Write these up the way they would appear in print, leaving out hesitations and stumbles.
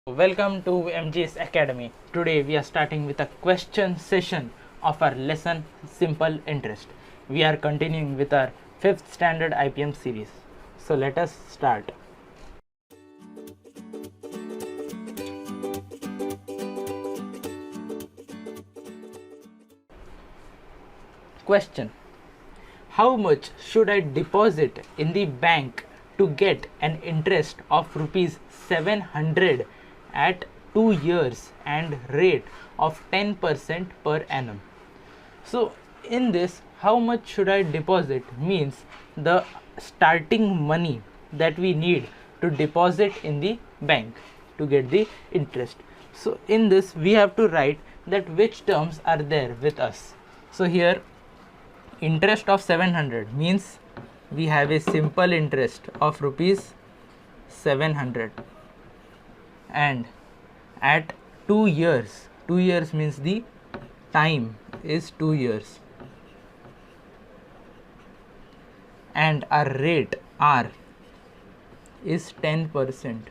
Welcome to MGS Academy. Today we are starting with a question session of our lesson Simple Interest. We are continuing with our 5th standard IPM series. So let us start. Question: how much should I deposit in the bank to get an interest of rupees 700 at 2 years and rate of 10% per annum? So in this, how much should I deposit means the starting money that we need to deposit in the bank to get the interest. So in this we have to write that which terms are there with us. So here interest of 700 means we have a simple interest of rupees 700 and at 2 years, 2 years means the time is 2 years, and our rate R is 10%.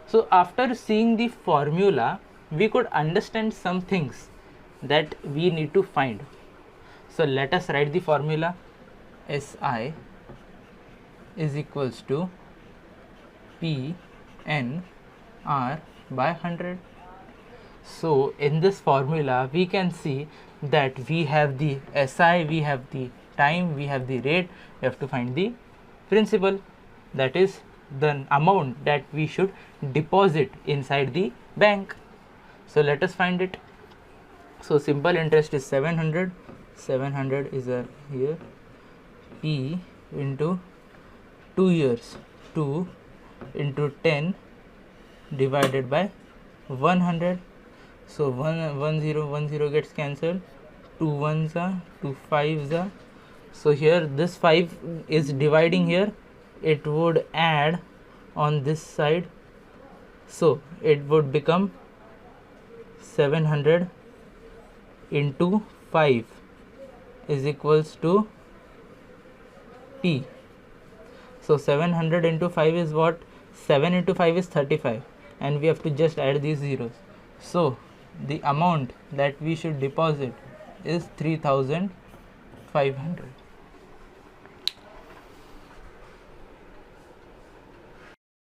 So after seeing the formula we could understand some things that we need to find. So let us write the formula. SI is equals to P N R by 100. So in this formula we can see that we have the SI, we have the time, we have the rate. We have to find the principal, that is the amount that we should deposit inside the bank. So let us find it. So simple interest is 700. 700 is here, P into 2 years, 2 into 10 divided by 100. So 1 0 gets cancelled, 2 1s are 2 5s are. So here this 5 is dividing here, it would add on this side, so it would become 700 into 5 is equals to P. So 700 into 5 is what? 7 into 5 is 35, and we have to just add these zeros. So the amount that we should deposit is 3500.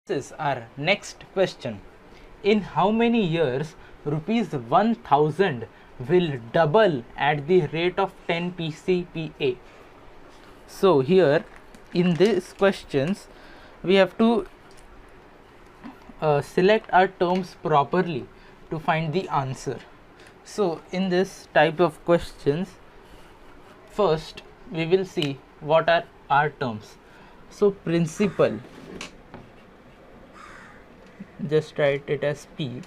This is our next question. In how many years rupees 1000 will double at the rate of 10 PCPA? So here in these questions we have to select our terms properly to find the answer. So in this type of questions, first we will see what are our terms. So principal, just write it as P.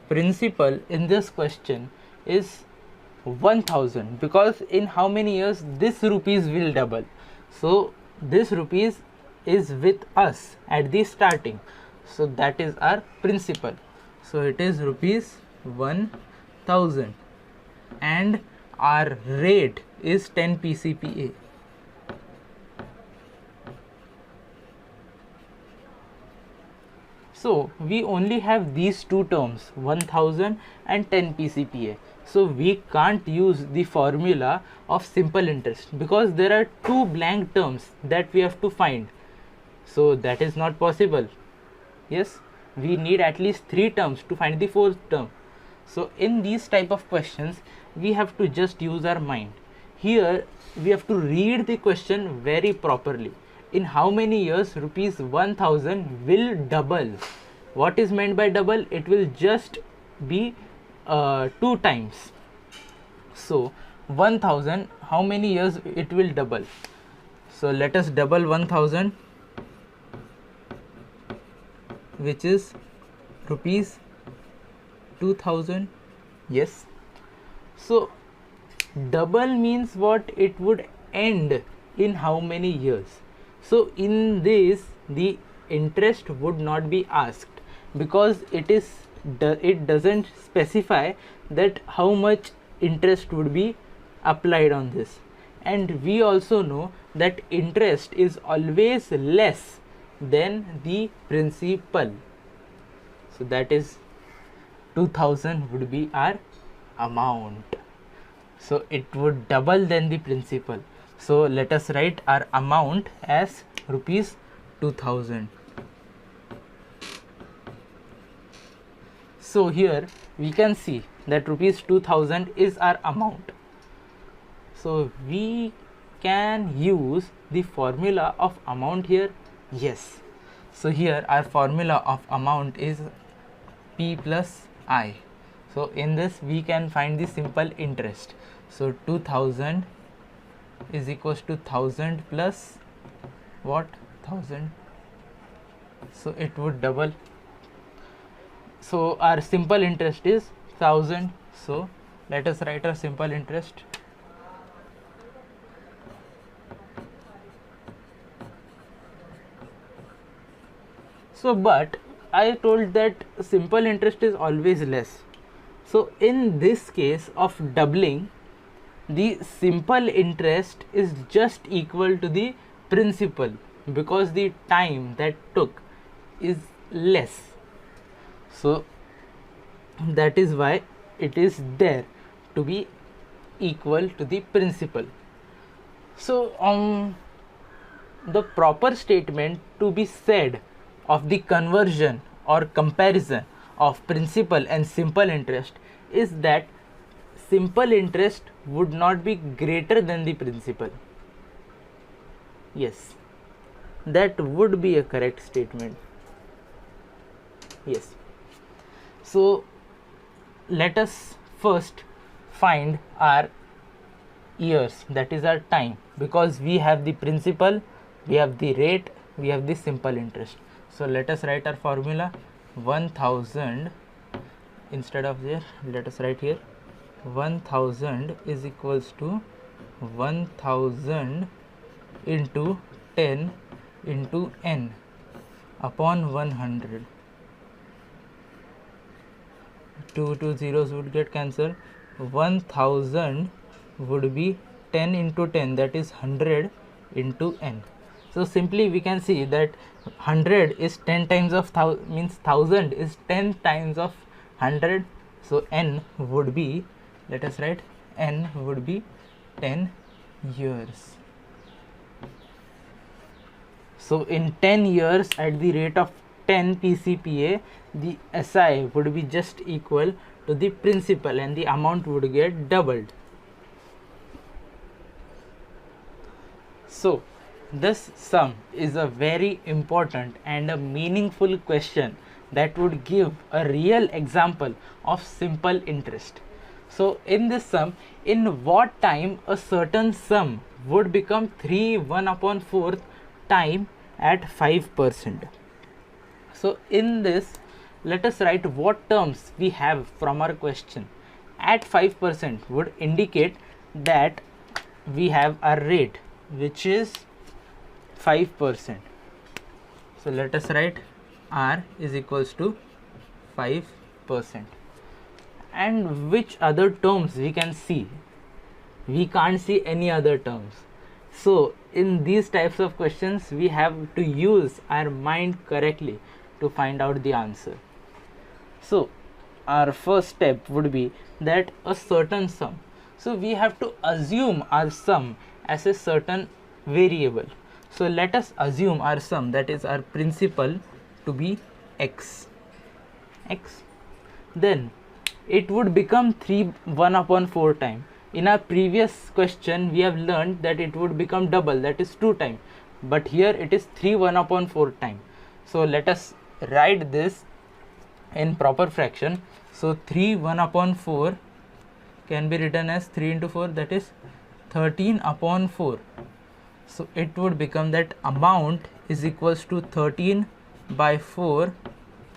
Principal in this question is 1000, because in how many years this rupees will double. So this rupees is with us at the starting, so that is our principal. So it is rupees 1000 and our rate is 10 PCPA. So we only have these two terms, 1000 and 10 PCPA. So we can't use the formula of simple interest because there are two blank terms that we have to find. So that is not possible. Yes, we need at least 3 terms to find the 4th term. So in these type of questions we have to just use our mind. Here we have to read the question very properly. In how many years rupees 1000 will double? What is meant by double? It will just be 2 times. So 1000, how many years it will double? So let us double 1000, which is rupees 2000. Yes. So double means what? It would end in how many years? So in this the interest would not be asked because it doesn't specify that how much interest would be applied on this. And we also know that interest is always less than the principal. So that is 2000 would be our amount. So it would double than the principal. So let us write our amount as rupees 2000. So here we can see that rupees 2000 is our amount. So we can use the formula of amount here. Yes. So here our formula of amount is P plus I. So in this we can find the simple interest. So 2000 is equals to 1000 plus what? 1000. So it would double. So our simple interest is 1000. So let us write our simple interest. So but I told that simple interest is always less. So in this case of doubling, the simple interest is just equal to the principal because the time that took is less. So that is why it is there to be equal to the principal. So the proper statement to be said of the conversion or comparison of principal and simple interest is that simple interest would not be greater than the principal. Yes, that would be a correct statement. Yes. So let us first find our years, that is our time, because we have the principal, we have the rate, we have the simple interest. So let us write our formula. 1000 instead of there, let us write here 1000 is equals to 1000 into 10 into n upon 100. Two zeros would get cancelled. 1000 would be 10 into 10, that is 100 into n. So simply we can see that 100 is 10 times of means 1000 is 10 times of 100. So n would be, let us write, n would be 10 years. So in 10 years at the rate of 10 PCPA, the SI would be just equal to the principal and the amount would get doubled. So this sum is a very important and a meaningful question that would give a real example of simple interest. So in this sum, in what time a certain sum would become 3 1/4 time at 5%. So in this, let us write what terms we have from our question. At 5% would indicate that we have a rate which is 5%. So let us write R is equals to 5%. And which other terms we can see? We can't see any other terms. So in these types of questions, we have to use our mind correctly to find out the answer. So our first step would be that a certain sum. So we have to assume our sum as a certain variable. So let us assume our sum, that is our principal, to be x. Then it would become 3 1/4 time. In our previous question we have learned that it would become double, that is 2 time, but here it is 3 1/4 time. So let us write this in proper fraction. So 3 1/4 can be written as 3 into 4, that is 13/4. So it would become that amount is equals to 13/4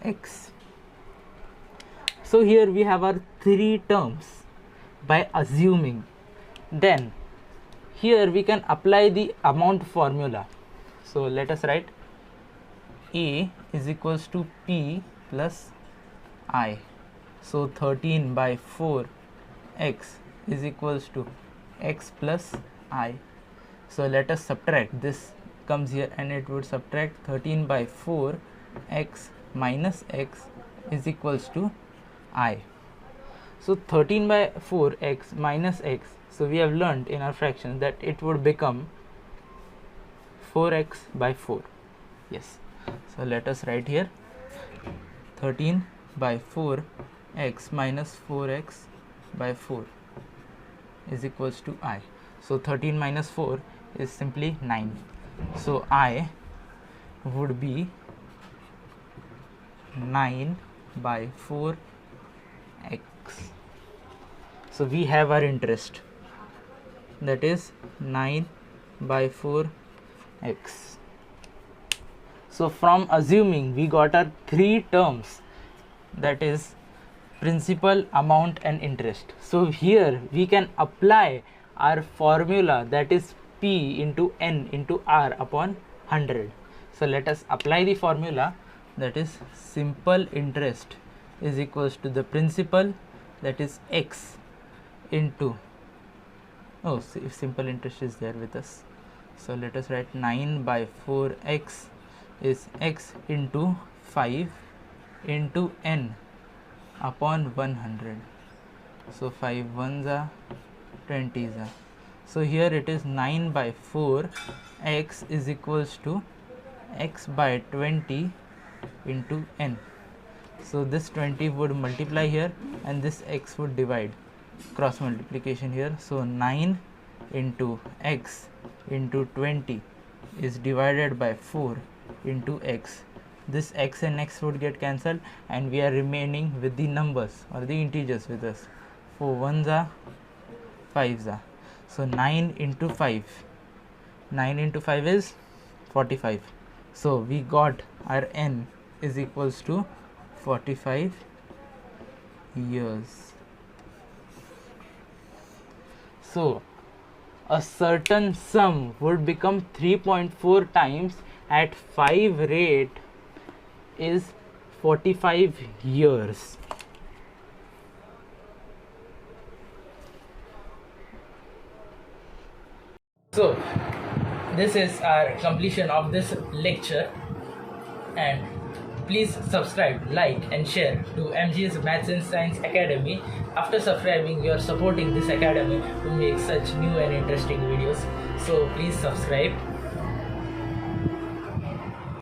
x. So here we have our 3 terms by assuming. Then here we can apply the amount formula. So let us write A is equals to P plus I. So 13/4 x is equals to x plus I. So let us subtract, this comes here and it would subtract 13/4 x minus x is equals to I. So 13 by 4x minus x, so we have learned in our fractions that it would become 4x by 4. Yes, so let us write here 13 by 4x minus 4x by 4 is equals to I. So 13 minus 4 is simply 9. So I would be 9 by 4x. So we have our interest, that is 9 by 4x. So from assuming we got our three terms, that is principal, amount and interest. So here we can apply our formula, that is P into N into R upon 100. So let us apply the formula, that is simple interest is equals to the principal, that is x into, if simple interest is there with us, so let us write 9 by 4x is x into 5 into n upon 100. So 5 ones are 20s are. So here it is 9 by 4 x is equals to x by 20 into n. So this 20 would multiply here and this x would divide, cross multiplication here. So 9 into x into 20 is divided by 4 into x. This x and x would get cancelled and we are remaining with the numbers or the integers with us. 4 ones are 5s are. So 9 into 5, 9 into 5 is 45. So we got our n is equals to 45 years. So a certain sum would become 3.4 times at 5 rate is 45 years. So this is our completion of this lecture, and please subscribe, like and share to MGS Maths and Science Academy. After subscribing, you are supporting this academy to make such new and interesting videos. So please subscribe.